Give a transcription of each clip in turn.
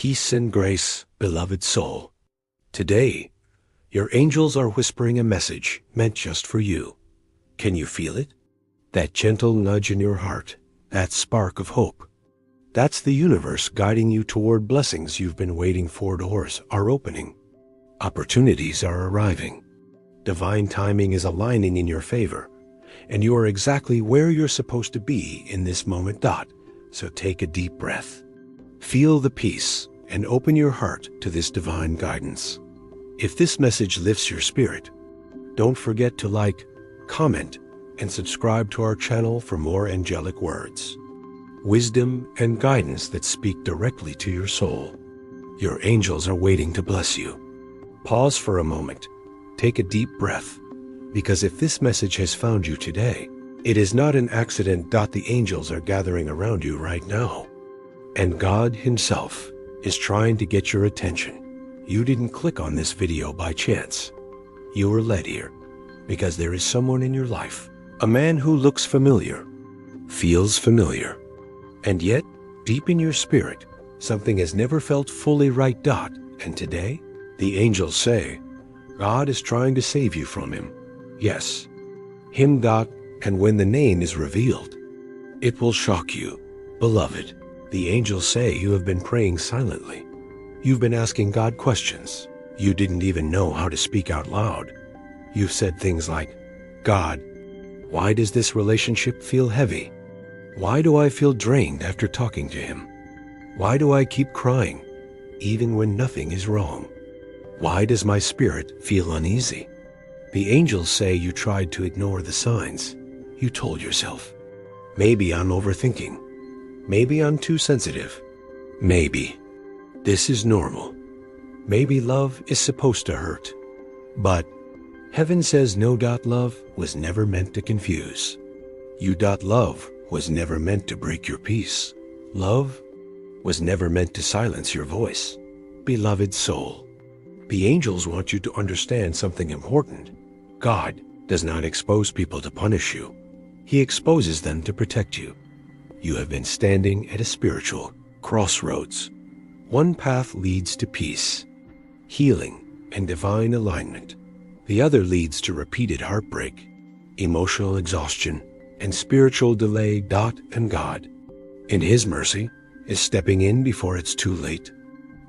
Peace and grace, beloved soul. Today, your angels are whispering a message meant just for you. Can you feel it? That gentle nudge in your heart, that spark of hope. That's the universe guiding you toward blessings you've been waiting for. Doors are opening. Opportunities are arriving. Divine timing is aligning in your favor, and you are exactly where you're supposed to be in this moment. So take a deep breath. Feel the peace and open your heart to this divine guidance. If this message lifts your spirit, don't forget to like, comment, and subscribe to our channel for more angelic words, wisdom, and guidance that speak directly to your soul. Your angels are waiting to bless you. Pause for a moment. Take a deep breath, because if this message has found you today, it is not an accident. The angels are gathering around you right now. And God Himself is trying to get your attention. You didn't click on this video by chance. You were led here because there is someone in your life, a man who looks familiar, feels familiar, and yet, deep in your spirit, something has never felt fully right. And today, the angels say, God is trying to save you from him. Yes, him. And when the name is revealed, it will shock you, beloved. The angels say you have been praying silently. You've been asking God questions you didn't even know how to speak out loud. You've said things like, God, why does this relationship feel heavy? Why do I feel drained after talking to him? Why do I keep crying, even when nothing is wrong? Why does my spirit feel uneasy? The angels say you tried to ignore the signs. You told yourself, maybe I'm overthinking. Maybe I'm too sensitive. Maybe this is normal. Maybe love is supposed to hurt. But heaven says no. Love was never meant to confuse you. Love was never meant to break your peace. Love was never meant to silence your voice. Beloved soul, the angels want you to understand something important. God does not expose people to punish you. He exposes them to protect you. You have been standing at a spiritual crossroads. One path leads to peace, healing, and divine alignment. The other leads to repeated heartbreak, emotional exhaustion, and spiritual delay. And God, in His mercy, is stepping in before it's too late.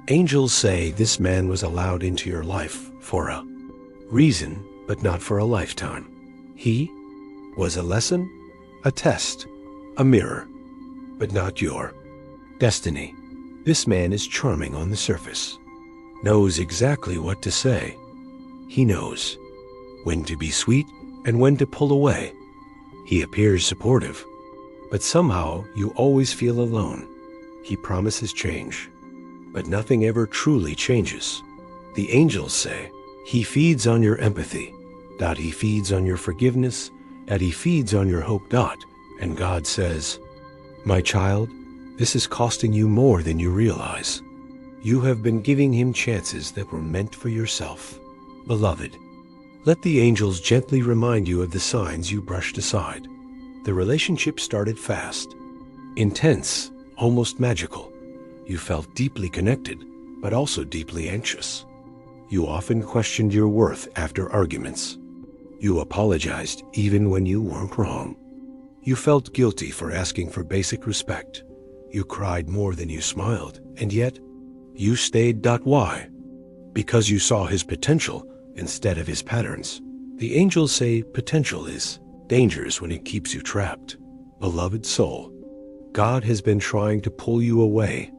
Angels say this man was allowed into your life for a reason, but not for a lifetime. He was a lesson, a test, a mirror, but not your destiny. This man is charming on the surface, knows exactly what to say. He knows when to be sweet and when to pull away. He appears supportive, but somehow you always feel alone. He promises change, but nothing ever truly changes. The angels say he feeds on your empathy, he feeds on your forgiveness, he feeds on your hope. And God says, my child, this is costing you more than you realize. You have been giving him chances that were meant for yourself. Beloved, let the angels gently remind you of the signs you brushed aside. The relationship started fast, intense, almost magical. You felt deeply connected, but also deeply anxious. You often questioned your worth after arguments. You apologized even when you weren't wrong. You felt guilty for asking for basic respect. You cried more than you smiled, and yet you stayed. Why? Because you saw his potential instead of his patterns. The angels say potential is dangerous when it keeps you trapped. Beloved soul, God has been trying to pull you away.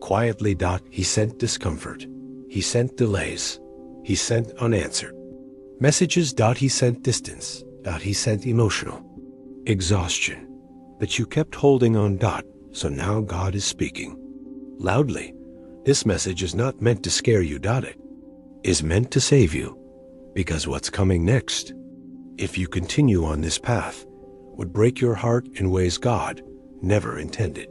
Quietly. He sent discomfort. He sent delays. He sent unanswered messages. He sent distance. He sent emotional exhaustion. But you kept holding on. So now God is speaking loudly. This message is not meant to scare you. It is meant to save you. Because what's coming next, if you continue on this path, would break your heart in ways God never intended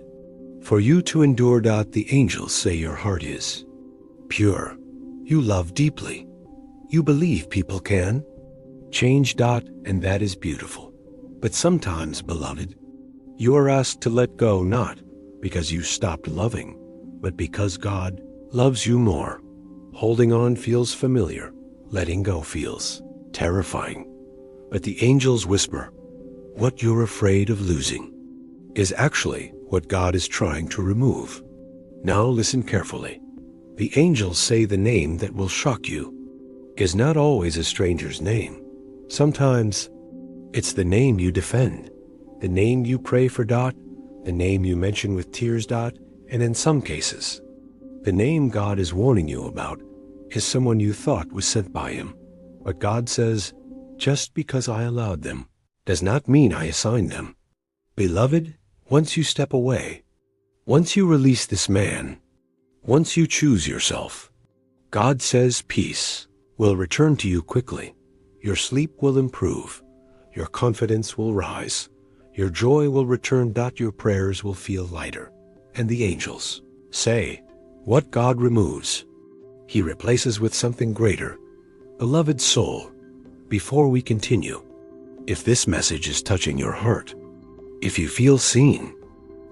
for you to endure. The angels say your heart is pure. You love deeply. You believe people can change. And that is beautiful. But sometimes, beloved, you are asked to let go, not because you stopped loving, but because God loves you more. Holding on feels familiar. Letting go feels terrifying. But the angels whisper, what you're afraid of losing is actually what God is trying to remove. Now listen carefully. The angels say the name that will shock you is not always a stranger's name. Sometimes it's the name you defend, the name you pray for, the name you mention with tears, and in some cases, the name God is warning you about is someone you thought was sent by him. But God says, just because I allowed them does not mean I assigned them. Beloved, once you step away, once you release this man, once you choose yourself, God says peace will return to you quickly. Your sleep will improve. Your confidence will rise. Your joy will return. Your prayers will feel lighter. And the angels say, what God removes, he replaces with something greater. Beloved soul, before we continue, if this message is touching your heart, if you feel seen,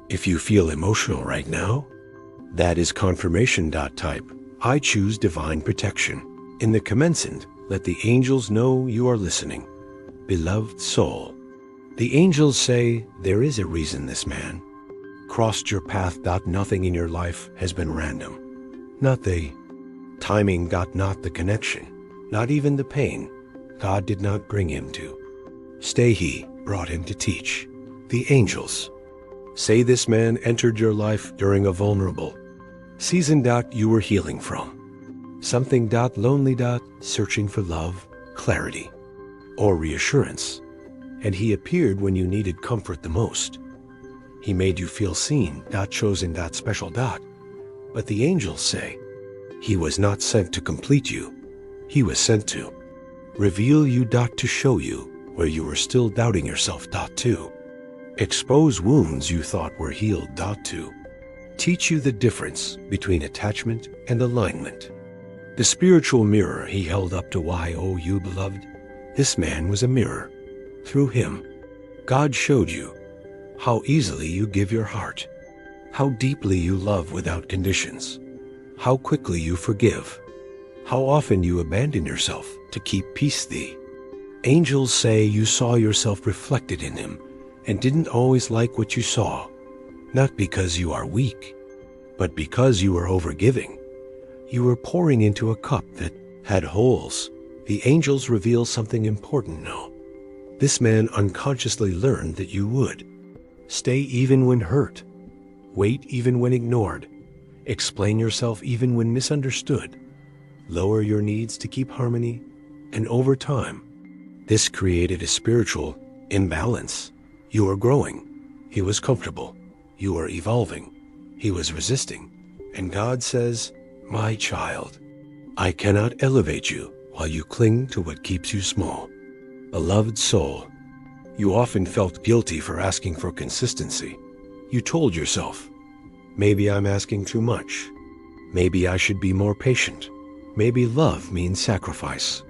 if you feel emotional right now, that is confirmation. Type, I choose divine protection. In the commencement, let the angels know you are listening. Beloved soul, the angels say there is a reason this man crossed your path. Nothing in your life has been random. Not the timing, not the connection, not even the pain. God did not bring him to stay. He brought him to teach. The angels say this man entered your life during a vulnerable season. You were healing from something. Lonely. Searching for love, clarity, or reassurance. And he appeared when you needed comfort the most. He made you feel seen. Chosen. Special. But the angels say he was not sent to complete you. He was sent to reveal you. To show you where you were still doubting yourself. To expose wounds you thought were healed. To teach you the difference between attachment and alignment. The spiritual mirror he held up to why, oh you beloved, this man was a mirror. Through him, God showed you how easily you give your heart, how deeply you love without conditions, how quickly you forgive, how often you abandon yourself to keep peace. The angels say you saw yourself reflected in him and didn't always like what you saw, not because you are weak, but because you were overgiving. You were pouring into a cup that had holes. The angels reveal something important now. This man unconsciously learned that you would stay even when hurt, wait even when ignored, explain yourself even when misunderstood, lower your needs to keep harmony, and over time, this created a spiritual imbalance. You were growing. He was comfortable. You were evolving. He was resisting. And God says, my child, I cannot elevate you while you cling to what keeps you small. Beloved soul, you often felt guilty for asking for consistency. You told yourself, maybe I'm asking too much. Maybe I should be more patient. Maybe love means sacrifice.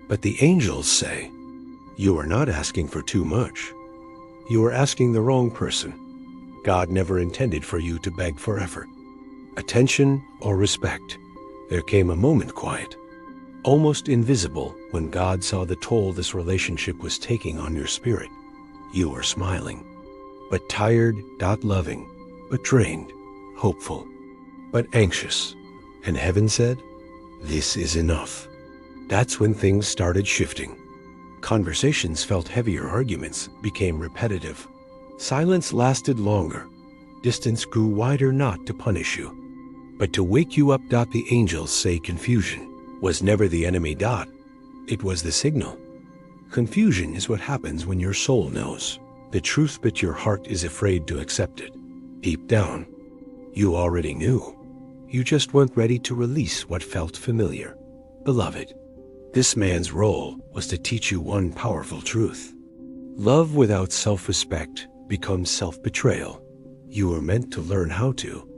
But the angels say, you are not asking for too much. You are asking the wrong person. God never intended for you to beg for effort, attention, or respect. There came a moment quiet, almost invisible, when God saw the toll this relationship was taking on your spirit. You were smiling, but tired, loving, but drained, hopeful, but anxious. And heaven said, this is enough. That's when things started shifting. Conversations felt heavier, arguments became repetitive. Silence lasted longer. Distance grew wider, not to punish you, but to wake you up. The angels say confusion was never the enemy. It was the signal. Confusion is what happens when your soul knows the truth, but your heart is afraid to accept it. Deep down, you already knew. You just weren't ready to release what felt familiar. Beloved, this man's role was to teach you one powerful truth. Love without self-respect becomes self-betrayal. You were meant to learn how to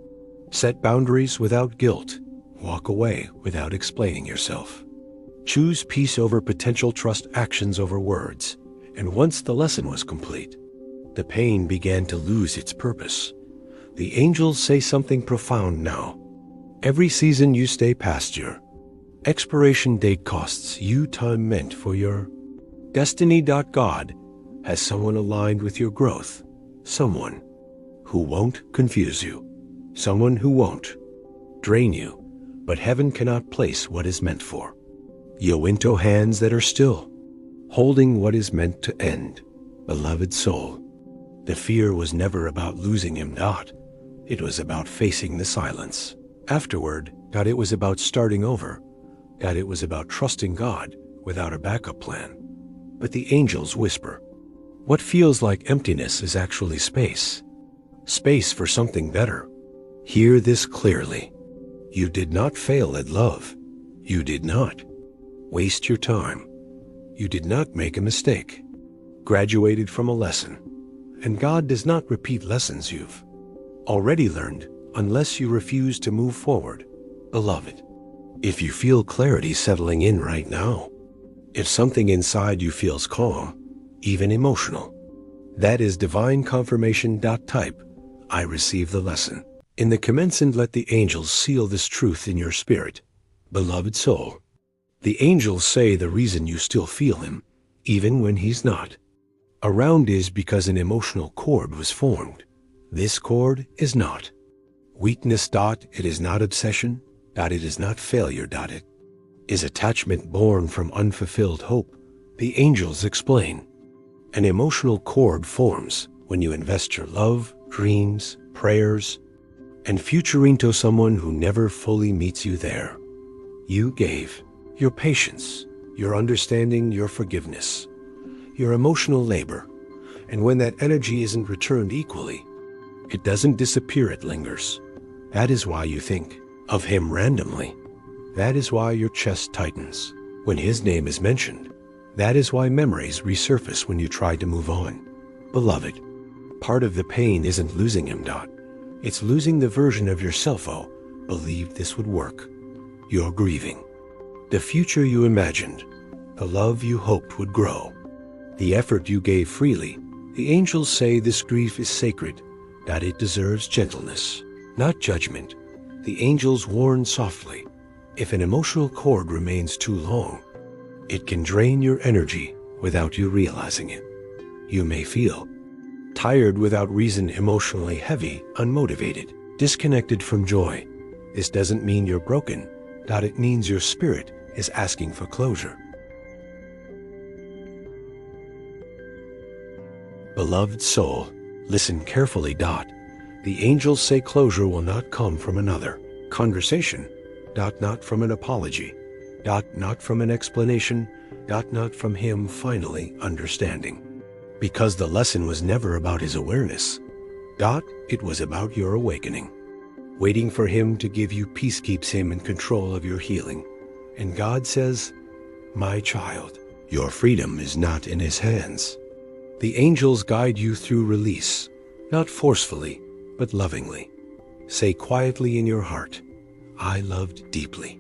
set boundaries without guilt, walk away without explaining yourself, choose peace over potential, trust actions over words. And once the lesson was complete, the pain began to lose its purpose. The angels say something profound now. Every season you stay past your expiration date costs you time meant for your destiny. God has someone aligned with your growth, someone who won't confuse you, someone who won't drain you, but heaven cannot place what is meant for you into hands that are still holding what is meant to end. Beloved soul, the fear was never about losing him. It was about facing the silence. Afterward, it was about starting over. It was about trusting God without a backup plan. But the angels whisper, what feels like emptiness is actually space. Space for something better. Hear this clearly. You did not fail at love. You did not waste your time. You did not make a mistake. Graduated from a lesson. And God does not repeat lessons you've already learned unless you refuse to move forward. Beloved, if you feel clarity settling in right now, if something inside you feels calm, even emotional, that is divine confirmation. Type, I receive the lesson. In the commencement, let the angels seal this truth in your spirit. Beloved soul, the angels say the reason you still feel him, even when he's not around, is because an emotional cord was formed. This cord is not weakness. It is not obsession. It is not failure. It is attachment born from unfulfilled hope. The angels explain. An emotional cord forms when you invest your love, dreams, prayers, and future into someone who never fully meets you there. You gave your patience, your understanding, your forgiveness, your emotional labor, and when that energy isn't returned equally, it doesn't disappear, it lingers. That is why you think of him randomly. That is why your chest tightens when his name is mentioned. That is why memories resurface when you try to move on. Beloved, part of the pain isn't losing him. It's losing the version of yourself who believed this would work. You're grieving the future you imagined, the love you hoped would grow, the effort you gave freely. The angels say this grief is sacred, that it deserves gentleness, not judgment. The angels warn softly, if an emotional cord remains too long, it can drain your energy without you realizing it. You may feel tired without reason, emotionally heavy, unmotivated, disconnected from joy. This doesn't mean you're broken. It means your spirit is asking for closure. Beloved soul, listen carefully. The angels say closure will not come from another conversation, not from an apology, not from an explanation, not from him finally understanding. Because the lesson was never about his awareness. It was about your awakening. Waiting for him to give you peace keeps him in control of your healing. And God says, my child, your freedom is not in his hands. The angels guide you through release, not forcefully, but lovingly. Say quietly in your heart, I loved deeply.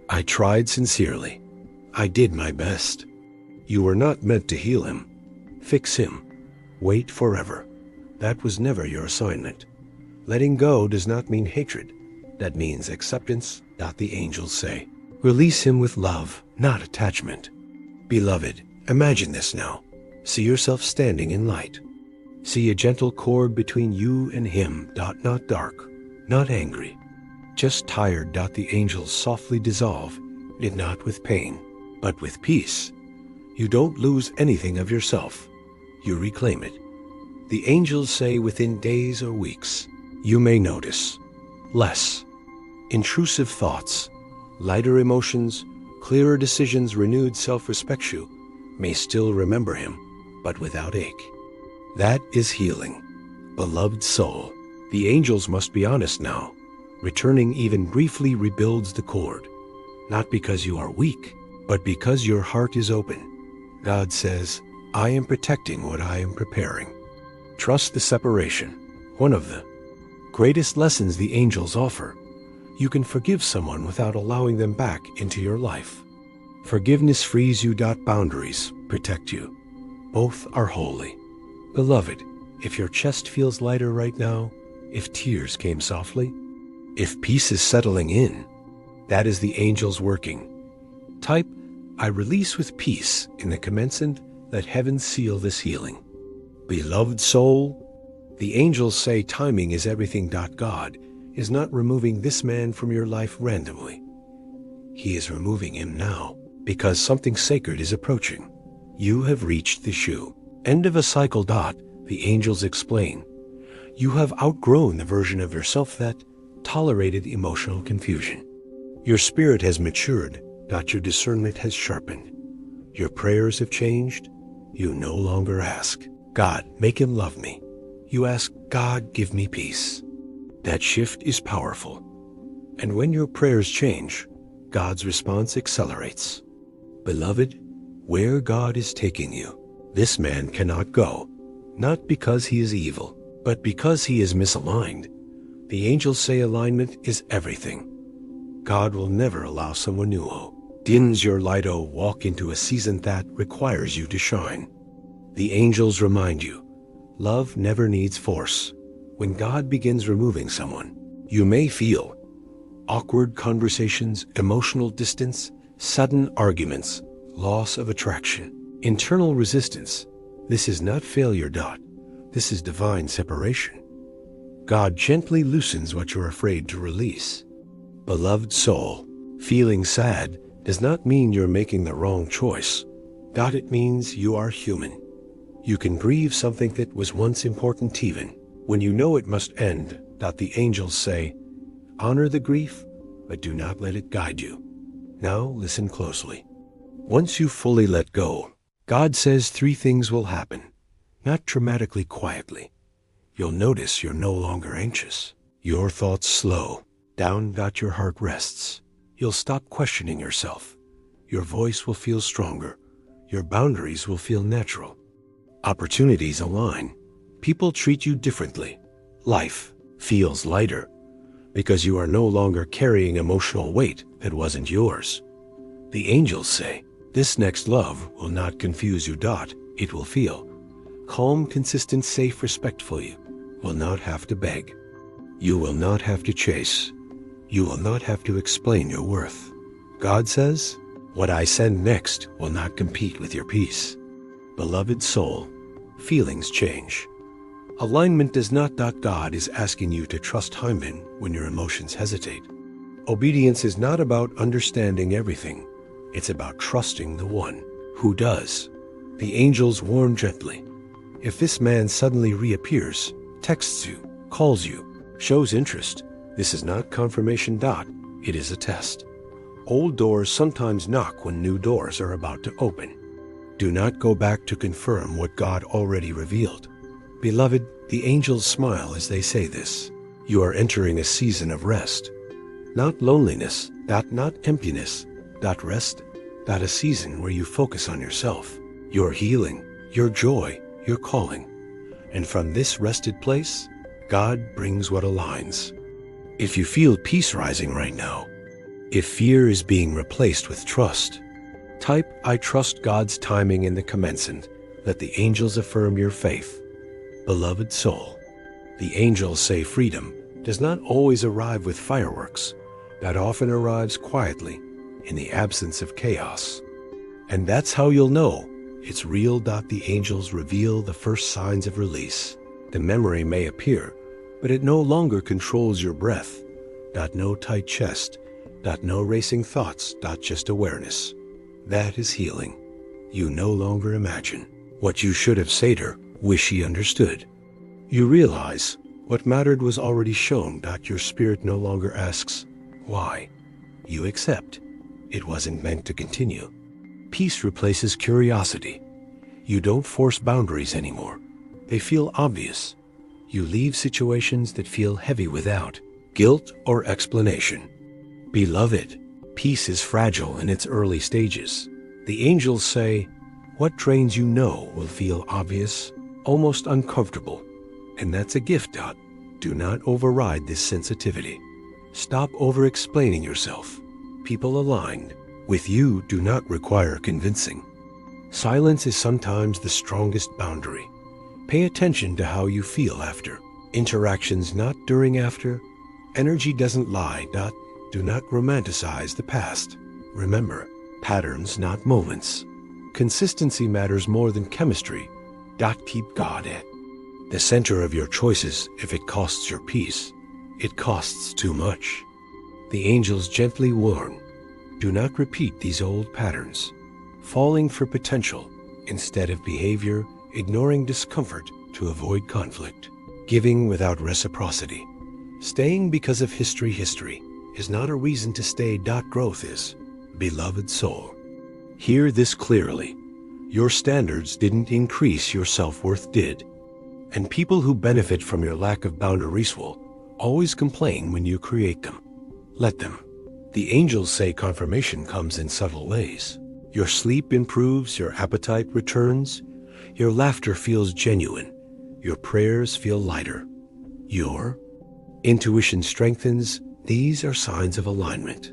I tried sincerely. I did my best. You were not meant to heal him, fix him, wait forever. That was never your assignment. Letting go does not mean hatred. That means acceptance. The angels say, release him with love, not attachment. Beloved, imagine this now. See yourself standing in light. See a gentle cord between you and him. Not dark, not angry, just tired. The angels softly dissolve it, not with pain, but with peace. You don't lose anything of yourself. You reclaim it. The angels say within days or weeks, you may notice less intrusive thoughts, lighter emotions, clearer decisions, renewed self-respect. You may still remember him, but without ache. That is healing. Beloved soul, the angels must be honest now. Returning even briefly rebuilds the cord, not because you are weak, but because your heart is open. God says, I am protecting what I am preparing. Trust the separation. One of the greatest lessons the angels offer. You can forgive someone without allowing them back into your life. Forgiveness frees you. Boundaries protect you. Both are holy. Beloved, if your chest feels lighter right now, if tears came softly, if peace is settling in, that is the angels working. Type, I release with peace in the commencement, let heaven seal this healing. Beloved soul, the angels say timing is everything. God is not removing this man from your life randomly. He is removing him now because something sacred is approaching. You have reached the shoe. End of a cycle. The angels explain. You have outgrown the version of yourself that tolerated emotional confusion. Your spirit has matured. Your discernment has sharpened. Your prayers have changed. You no longer ask, God, make him love me. You ask, God, give me peace. That shift is powerful. And when your prayers change, God's response accelerates. Beloved, where God is taking you, this man cannot go, not because he is evil, but because he is misaligned. The angels say alignment is everything. God will never allow someone new dims your light walk into a season that requires you to shine. The angels remind you, love never needs force. When God begins removing someone, you may feel awkward conversations, emotional distance, sudden arguments, loss of attraction, internal resistance. This is not failure. This is divine separation. God gently loosens what you're afraid to release. Beloved soul, feeling sad does not mean you're making the wrong choice. It means you are human. You can grieve something that was once important even when you know it must end. The angels say, honor the grief, but do not let it guide you. Now listen closely. Once you fully let go, God says 3 things will happen, not dramatically, quietly. You'll notice you're no longer anxious. Your thoughts slow down. Your heart rests. You'll stop questioning yourself. Your voice will feel stronger. Your boundaries will feel natural. Opportunities align. People treat you differently. Life feels lighter because you are no longer carrying emotional weight that wasn't yours. The angels say, this next love will not confuse you. It will feel calm, consistent, safe, respectful. You will not have to beg. You will not have to chase. You will not have to explain your worth. God says, what I send next will not compete with your peace. Beloved soul, feelings change. Alignment does not. God is asking you to trust him when your emotions hesitate. Obedience is not about understanding everything. It's about trusting the one who does. The angels warn gently. If this man suddenly reappears, texts you, calls you, shows interest, this is not confirmation. It is a test. Old doors sometimes knock when new doors are about to open. Do not go back to confirm what God already revealed. Beloved, the angels smile as they say this. You are entering a season of rest. Not loneliness, not emptiness, rest, a season where you focus on yourself, your healing, your joy, your calling. And from this rested place, God brings what aligns. If you feel peace rising right now, if fear is being replaced with trust, type, I trust God's timing in the commencement. Let the angels affirm your faith. Beloved soul, the angels say freedom does not always arrive with fireworks. That often arrives quietly in the absence of chaos. And that's how you'll know it's real. The angels reveal the first signs of release. The memory may appear, but it no longer controls your breath. No tight chest. No racing thoughts. Just awareness. That is healing. You no longer imagine what you should have said or wish he understood. You realize what mattered was already shown. Your spirit no longer asks, why? You accept. It wasn't meant to continue. Peace replaces curiosity. You don't force boundaries anymore. They feel obvious. You leave situations that feel heavy without guilt or explanation. Beloved, peace is fragile in its early stages. The angels say, what drains you know will feel obvious, almost uncomfortable. And that's a gift. Do not override this sensitivity. Stop over-explaining yourself. People aligned with you do not require convincing. Silence is sometimes the strongest boundary. Pay attention to how you feel after. Interactions not during after. Energy doesn't lie. Do not romanticize the past. Remember, patterns not moments. Consistency matters more than chemistry. Keep God at the center of your choices. If it costs your peace, it costs too much. The angels gently warn, do not repeat these old patterns. Falling for potential instead of behavior, ignoring discomfort to avoid conflict, giving without reciprocity. Staying because of history is not a reason to stay. Growth is. Beloved soul, hear this clearly. Your standards didn't increase, your self-worth did. And people who benefit from your lack of boundaries will always complain when you create them. Let them. The angels say confirmation comes in subtle ways. Your sleep improves, your appetite returns, your laughter feels genuine, your prayers feel lighter, your intuition strengthens. These are signs of alignment.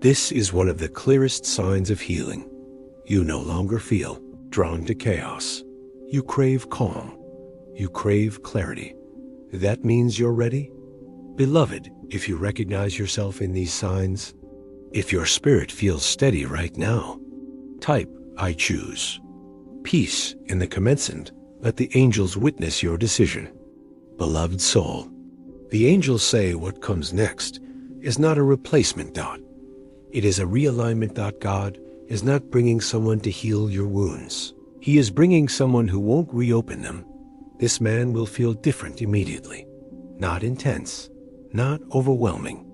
This is one of the clearest signs of healing. You no longer feel drawn to chaos. You crave calm. You crave clarity. That means you're ready. Beloved, if you recognize yourself in these signs, if your spirit feels steady right now, type, I choose. Peace in the commencement. Let the angels witness your decision. Beloved soul, the angels say what comes next is not a replacement. It is a realignment. God is not bringing someone to heal your wounds. He is bringing someone who won't reopen them. This man will feel different immediately. Not intense, not overwhelming,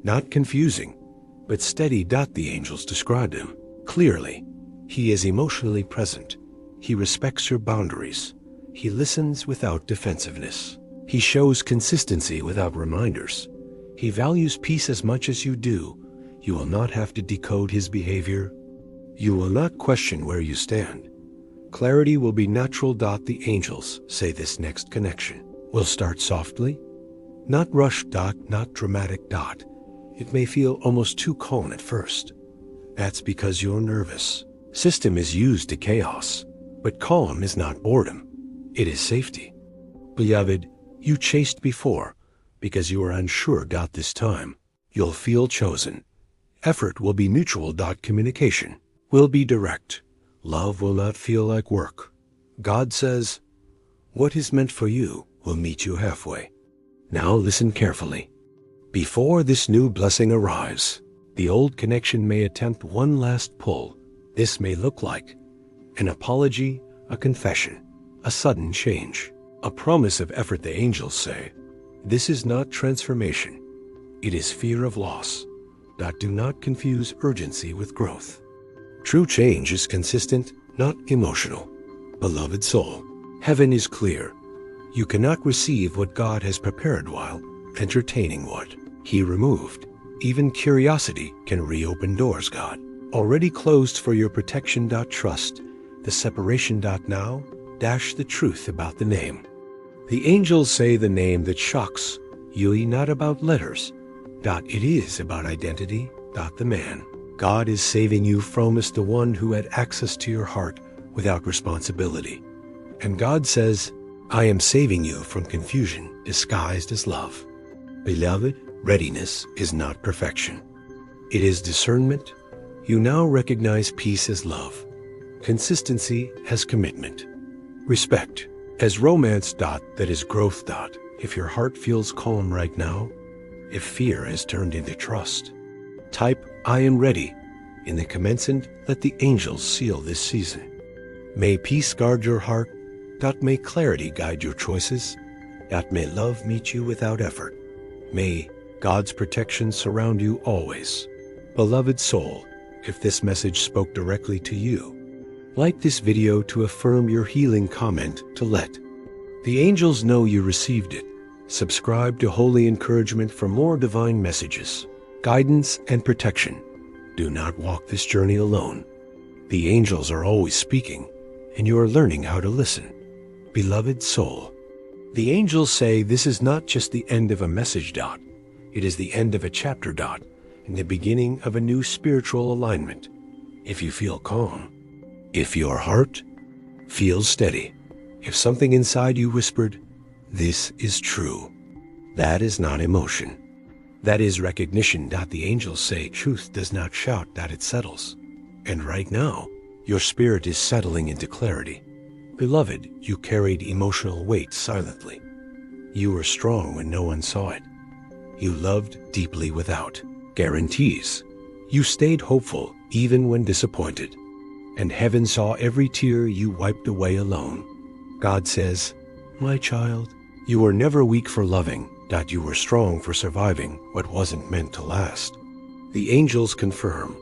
not confusing, but steady. The angels described him clearly. He is emotionally present. He respects your boundaries. He listens without defensiveness. He shows consistency without reminders. He values peace as much as you do. You will not have to decode his behavior. You will not question where you stand. Clarity will be natural. The angels say this next connection will start softly, not rushed. Not dramatic. It may feel almost too calm at first. That's because your nervous system is used to chaos. But calm is not boredom. It is safety. Beloved, you chased before because you are unsure. This time, you'll feel chosen. Effort will be mutual. Communication will be direct. Love will not feel like work. God says, what is meant for you will meet you halfway. Now listen carefully. Before this new blessing arrives, the old connection may attempt one last pull. This may look like an apology, a confession, a sudden change, a promise of effort. The angels say, this is not transformation. It is fear of loss. Do not confuse urgency with growth. True change is consistent, not emotional. Beloved soul, heaven is clear. You cannot receive what God has prepared while entertaining what He removed. Even curiosity can reopen doors God already closed for your protection. Trust the separation. Now dash the truth about the name. The angels say the name that shocks you, not about letters. It is about identity. The man God is saving you from is the one who had access to your heart without responsibility. And God says, I am saving you from confusion disguised as love. Beloved, readiness is not perfection. It is discernment. You now recognize peace as love, consistency as commitment, respect as romance. That is growth. If your heart feels calm right now, if fear has turned into trust, type, I am ready. In the commencement, let the angels seal this season. May peace guard your heart. May clarity guide your choices. May love meet you without effort. May God's protection surround you always. Beloved soul, if this message spoke directly to you, like this video to affirm your healing comment to let the angels know you received it. Subscribe to Holy Encouragement for more divine messages, guidance, and protection. Do not walk this journey alone. The angels are always speaking, and you are learning how to listen. Beloved soul, the angels say this is not just the end of a message. It is the end of a chapter. And the beginning of a new spiritual alignment. If you feel calm, if your heart feels steady, if something inside you whispered, This is true. That is not emotion. That is recognition. The angels say truth does not shout, that it settles. And right now, your spirit is settling into clarity. Beloved, you carried emotional weight silently. You were strong when no one saw it. You loved deeply without guarantees. You stayed hopeful even when disappointed. And heaven saw every tear you wiped away alone. God says, my child, you were never weak for loving, that you were strong for surviving what wasn't meant to last. The angels confirm,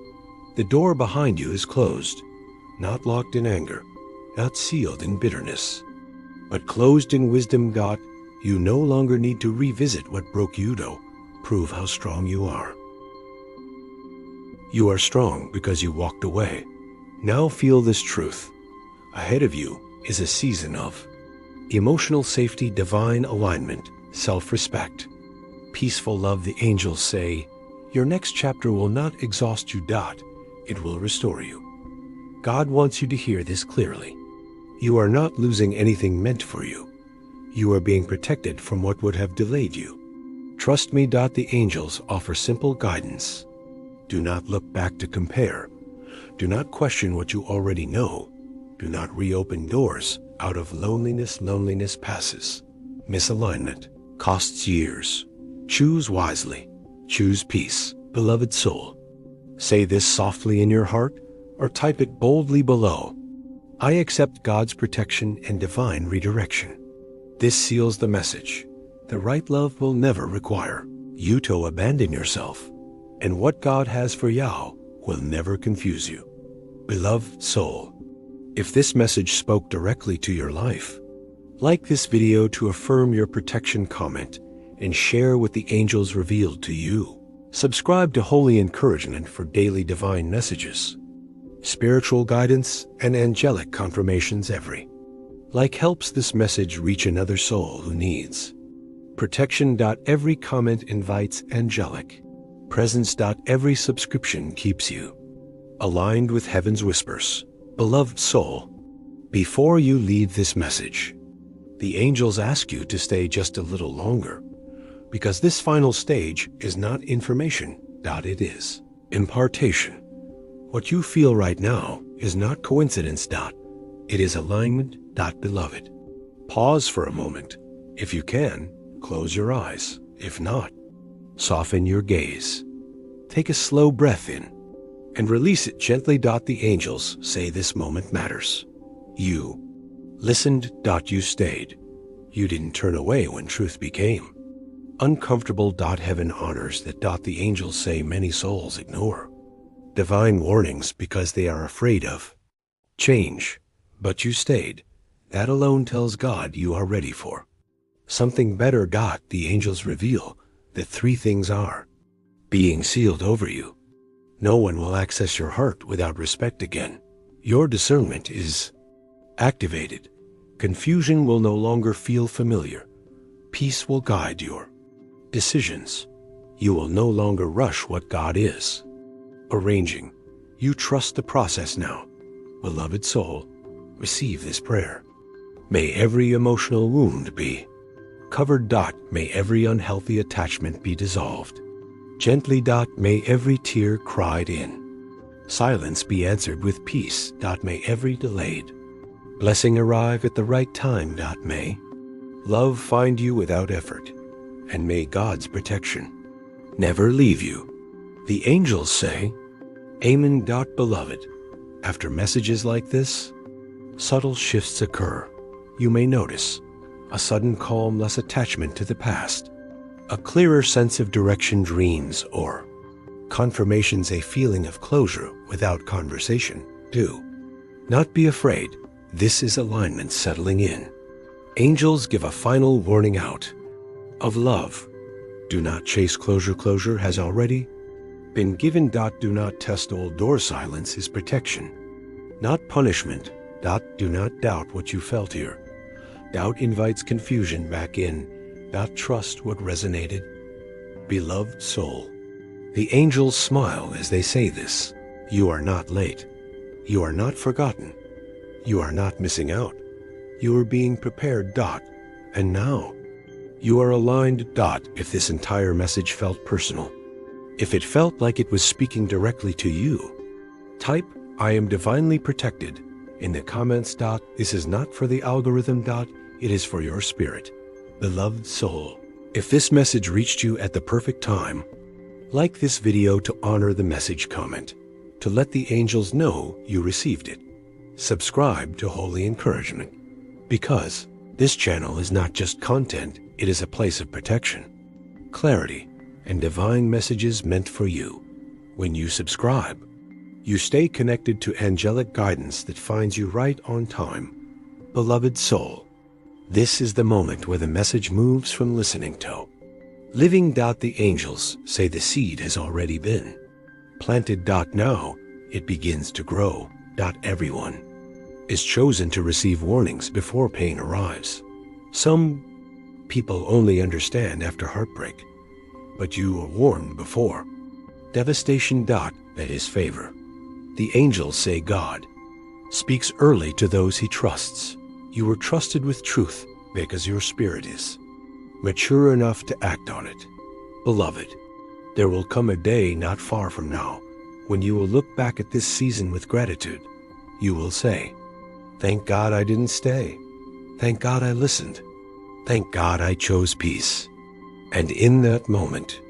the door behind you is closed, not locked in anger, not sealed in bitterness, but closed in wisdom. You no longer need to revisit what broke you to prove how strong you are. You are strong because you walked away. Now feel this truth. Ahead of you is a season of emotional safety, divine alignment, self-respect, peaceful love. The angels say, your next chapter will not exhaust you. It will restore you. God wants you to hear this clearly. You are not losing anything meant for you. You are being protected from what would have delayed you. Trust me. The angels offer simple guidance. Do not look back to compare. Do not question what you already know. Do not reopen doors out of loneliness. Loneliness passes. Misalignment costs years. Choose wisely. Choose peace, beloved soul. Say this softly in your heart or type it boldly below. I accept God's protection and divine redirection. This seals the message. The right love will never require you to abandon yourself, and what God has for you will never confuse you. Beloved soul, if this message spoke directly to your life, like this video to affirm your protection, comment, and share what the angels revealed to you. Subscribe to Holy Encouragement for daily divine messages, spiritual guidance, and angelic confirmations. Every like helps this message reach another soul who needs protection. Every comment invites angelic presence. Every subscription keeps you aligned with heaven's whispers. Beloved soul, before you leave this message, the angels ask you to stay just a little longer, because this final stage is not information. It is impartation. What you feel right now is not coincidence. It is alignment. Beloved, pause for a moment. If you can, close your eyes. If not, soften your gaze. Take a slow breath in and release it gently. The angels say this moment matters. You listened. You stayed. You didn't turn away when truth became uncomfortable. Heaven honors that. The angels say many souls ignore divine warnings because they are afraid of change, but you stayed. That alone tells God you are ready for something better. The angels reveal that three things are being sealed over you. No one will access your heart without respect again. Your discernment is activated. Confusion will no longer feel familiar. Peace will guide your decisions. You will no longer rush what God is arranging. You trust the process now. Beloved soul, receive this prayer. May every emotional wound be covered. May every unhealthy attachment be dissolved gently. May every tear cried in silence be answered with peace. May every delayed blessing arrive at the right time. May love find you without effort, and may God's protection never leave you. The angels say, Amen. Beloved, after messages like this, subtle shifts occur. You may notice a sudden calm, less attachment to the past, a clearer sense of direction. Dreams or confirmations, a feeling of closure without conversation. Do not be afraid. This is alignment settling in. Angels give a final warning out of love. Do not chase closure. Closure has already been given. Do not test old door. Silence is protection, not punishment. Do not doubt what you felt here. Doubt invites confusion back in. Trust what resonated. Beloved soul, the angels smile as they say this. You are not late. You are not forgotten. You are not missing out. You are being prepared. And now You are aligned. If this entire message felt personal, if it felt like it was speaking directly to you, type "I am divinely protected" in the comments. This is not for the algorithm. It is for your spirit, beloved soul. If this message reached you at the perfect time, like this video to honor the message, comment to let the angels know you received it. Subscribe to Holy Encouragement, because this channel is not just content, it is a place of protection, clarity, and divine messages meant for you. When you subscribe, you stay connected to angelic guidance that finds you right on time. Beloved soul, this is the moment where the message moves from listening to living. The angels say the seed has already been planted. Now it begins to grow. Everyone is chosen to receive warnings before pain arrives. Some people only understand after heartbreak, but you were warned before devastation. That is favor. The angels say God speaks early to those he trusts. You were trusted with truth because your spirit is mature enough to act on it. Beloved, there will come a day not far from now when you will look back at this season with gratitude. You will say, "Thank God I didn't stay. Thank God I listened. Thank God I chose peace." And in that moment,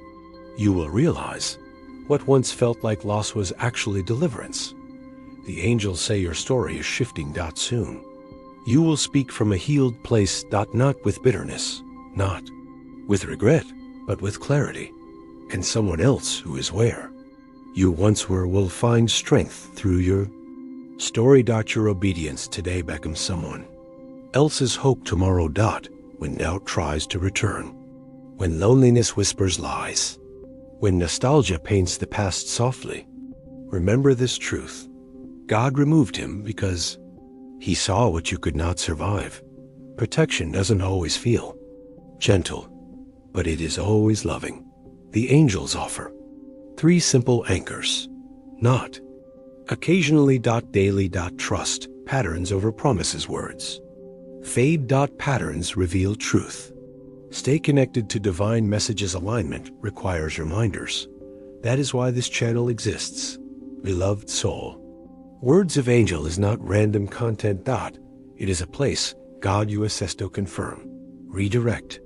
you will realize what once felt like loss was actually deliverance. The angels say your story is shifting. Soon, you will speak from a healed place. Not with bitterness, not with regret, but with clarity. And someone else who is where you once were will find strength through your story. Your obedience today becomes someone else's hope tomorrow. When doubt tries to return, when loneliness whispers lies, when nostalgia paints the past softly, remember this truth. God removed him because he saw what you could not survive. Protection doesn't always feel gentle, but it is always loving. The angels offer 3 simple anchors. Not occasionally. Daily. Trust patterns over promises. Words fade. Patterns reveal truth. Stay connected to divine messages. Alignment requires reminders. That is why this channel exists. Beloved soul, Words of Angel is not random content. It is a place God you assess to confirm, redirect,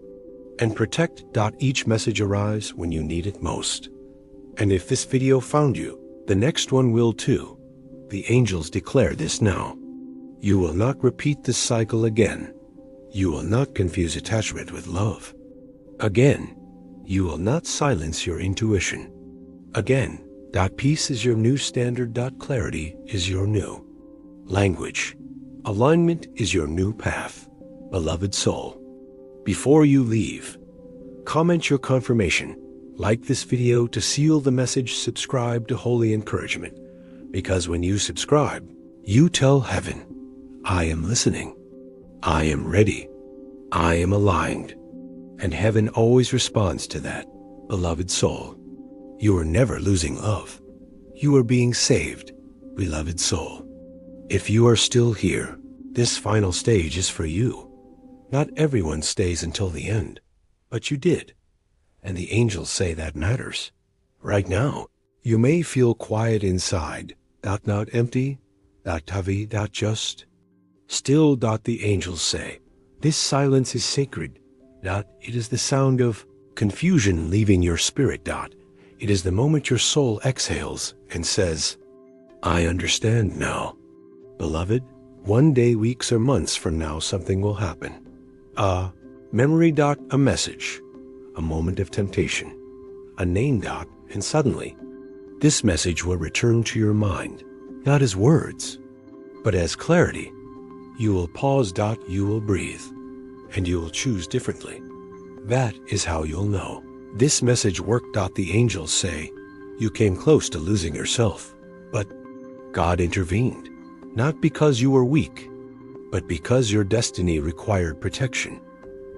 and protect. Each message arrives when you need it most. And if this video found you, the next one will too. The angels declare this now. You will not repeat this cycle again. You will not confuse attachment with love again. You will not silence your intuition again. Peace is your new standard. Clarity is your new language. Alignment is your new path. Beloved soul, before you leave, comment your confirmation. Like this video to seal the message. Subscribe to Holy Encouragement, because when you subscribe, you tell heaven, I am listening. I am ready. I am aligned. And heaven always responds to that. Beloved soul, you are never losing love. You are being saved, beloved soul. If you are still here, this final stage is for you. Not everyone stays until the end, but you did. And the angels say that matters. Right now, you may feel quiet inside. Not empty. Heavy. Just still. The angels say, this silence is sacred. It is the sound of confusion leaving your spirit. It is the moment your soul exhales and says, I understand now. Beloved, one day, weeks, or months from now, something will happen. A memory. A message. A moment of temptation. A name. And suddenly, this message will return to your mind, not as words, but as clarity. You will pause. You will breathe. And you will choose differently. That is how you'll know this message worked. The angels say, you came close to losing yourself, but God intervened, not because you were weak, but because your destiny required protection.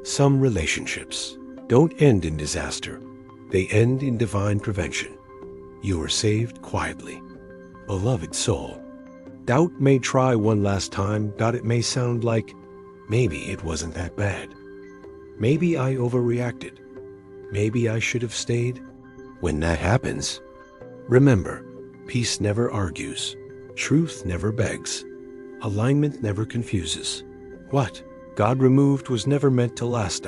Some relationships don't end in disaster. They end in divine prevention. You are saved quietly. Beloved soul, doubt may try one last time. It may sound like maybe it wasn't that bad. Maybe I overreacted. Maybe I should have stayed. When that happens, remember, peace never argues. Truth never begs. Alignment never confuses. What God removed was never meant to last.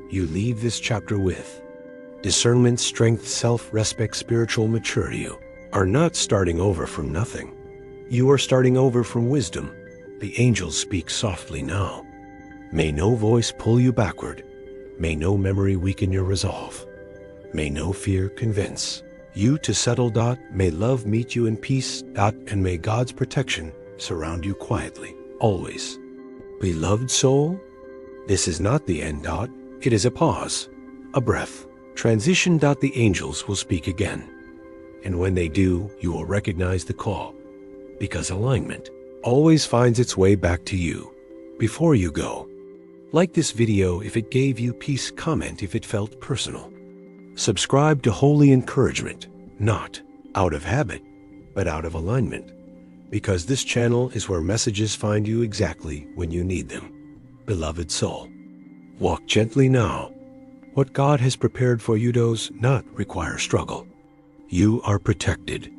You leave this chapter with discernment, strength, self-respect, spiritual maturity. You are not starting over from nothing. You are starting over from wisdom. The angels speak softly now. May no voice pull you backward. May no memory weaken your resolve. May no fear convince you to settle. May love meet you in peace. And may God's protection surround you quietly, always. Beloved soul, this is not the end. It is a pause, a breath. Transition. The angels will speak again. And when they do, you will recognize the call. Because alignment always finds its way back to you. Before you go, like this video if it gave you peace, comment if it felt personal. Subscribe to Holy Encouragement, not out of habit, but out of alignment. Because this channel is where messages find you exactly when you need them. Beloved soul, walk gently now. What God has prepared for you does not require struggle. You are protected.